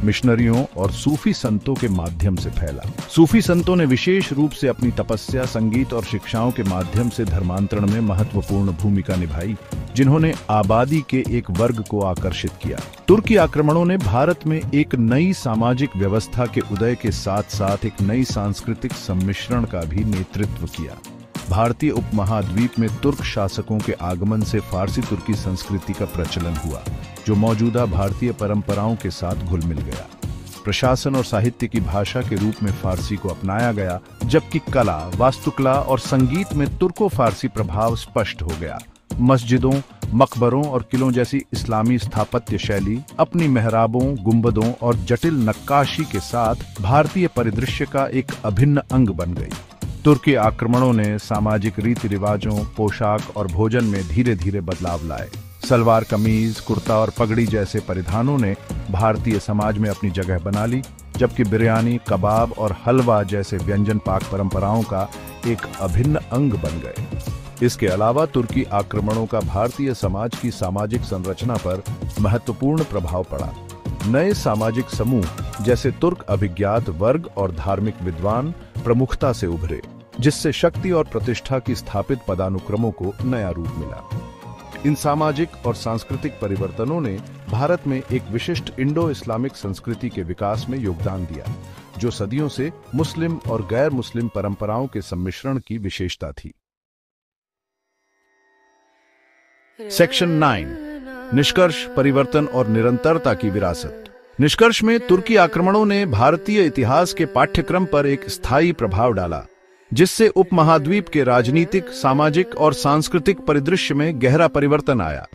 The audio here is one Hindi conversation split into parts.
मिशनरियों और सूफी संतों के माध्यम से फैला। सूफी संतों ने विशेष रूप से अपनी तपस्या, संगीत और शिक्षाओं के माध्यम से धर्मांतरण में महत्वपूर्ण भूमिका निभाई, जिन्होंने आबादी के एक वर्ग को आकर्षित किया। तुर्की आक्रमणों ने भारत में एक नई सामाजिक व्यवस्था के उदय के साथ साथ एक नई सांस्कृतिक सम्मिश्रण का भी नेतृत्व किया। भारतीय उपमहाद्वीप में तुर्क शासकों के आगमन से फारसी तुर्की संस्कृति का प्रचलन हुआ, जो मौजूदा भारतीय परंपराओं के साथ घुल मिल गया। प्रशासन और साहित्य की भाषा के रूप में फारसी को अपनाया गया, जबकि कला, वास्तुकला और संगीत में तुर्को फारसी प्रभाव स्पष्ट हो गया। मस्जिदों, मकबरों और किलों जैसी इस्लामी स्थापत्य शैली अपनी मेहराबों, गुंबदों और जटिल नक्काशी के साथ भारतीय परिदृश्य का एक अभिन्न अंग बन गई। तुर्की आक्रमणों ने सामाजिक रीति रिवाजों, पोशाक और भोजन में धीरे धीरे बदलाव लाए। सलवार कमीज, कुर्ता और पगड़ी जैसे परिधानों ने भारतीय समाज में अपनी जगह बना ली, जबकि बिरयानी, कबाब और हलवा जैसे व्यंजन पाक परंपराओं का एक अभिन्न अंग बन गए। इसके अलावा तुर्की आक्रमणों का भारतीय समाज की सामाजिक संरचना पर महत्वपूर्ण प्रभाव पड़ा। नए सामाजिक समूह जैसे तुर्क अभिज्ञात वर्ग और धार्मिक विद्वान प्रमुखता से उभरे, जिससे शक्ति और प्रतिष्ठा की स्थापित पदानुक्रमों को नया रूप मिला। इन सामाजिक और सांस्कृतिक परिवर्तनों ने भारत में एक विशिष्ट इंडो इस्लामिक संस्कृति के विकास में योगदान दिया, जो सदियों से मुस्लिम और गैर मुस्लिम परंपराओं के सम्मिश्रण की विशेषता थी। सेक्शन 9, निष्कर्ष, परिवर्तन और निरंतरता की विरासत। निष्कर्ष में तुर्की आक्रमणों ने भारतीय इतिहास के पाठ्यक्रम पर एक स्थायी प्रभाव डाला, जिससे उपमहाद्वीप के राजनीतिक, सामाजिक और सांस्कृतिक परिदृश्य में गहरा परिवर्तन आया।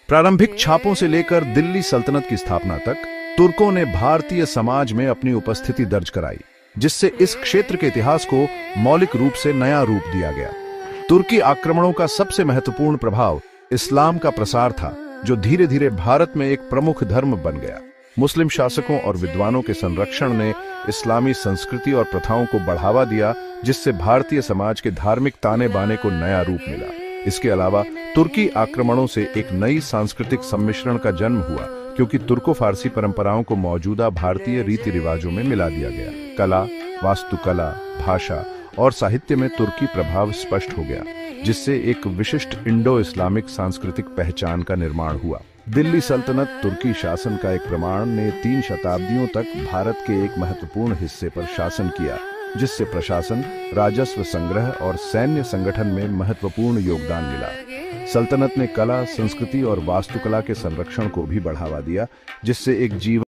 प्रारंभिक छापों से लेकर दिल्ली सल्तनत की स्थापना तक तुर्कों ने भारतीय समाज में अपनी उपस्थिति दर्ज कराई, जिससे इस क्षेत्र के इतिहास को मौलिक रूप से नया रूप दिया गया। तुर्की आक्रमणों का सबसे महत्वपूर्ण प्रभाव इस्लाम का प्रसार था, जो धीरे धीरे भारत में एक प्रमुख धर्म बन गया। मुस्लिम शासकों और विद्वानों के संरक्षण ने इस्लामी संस्कृति और प्रथाओं को बढ़ावा दिया, जिससे भारतीय समाज के धार्मिक ताने बाने को नया रूप मिला। इसके अलावा तुर्की आक्रमणों से एक नई सांस्कृतिक सम्मिश्रण का जन्म हुआ, क्योंकि तुर्को फारसी परंपराओं को मौजूदा भारतीय रीति रिवाजों में मिला दिया गया। कला, वास्तुकला, भाषा और साहित्य में तुर्की प्रभाव स्पष्ट हो गया, जिससे एक विशिष्ट इंडो इस्लामिक सांस्कृतिक पहचान का निर्माण हुआ। दिल्ली सल्तनत तुर्की शासन का एक प्रमाण ने 3 शताब्दियों तक भारत के एक महत्वपूर्ण हिस्से पर शासन किया, जिससे प्रशासन, राजस्व संग्रह और सैन्य संगठन में महत्वपूर्ण योगदान मिला। सल्तनत ने कला, संस्कृति और वास्तुकला के संरक्षण को भी बढ़ावा दिया, जिससे एक जीवन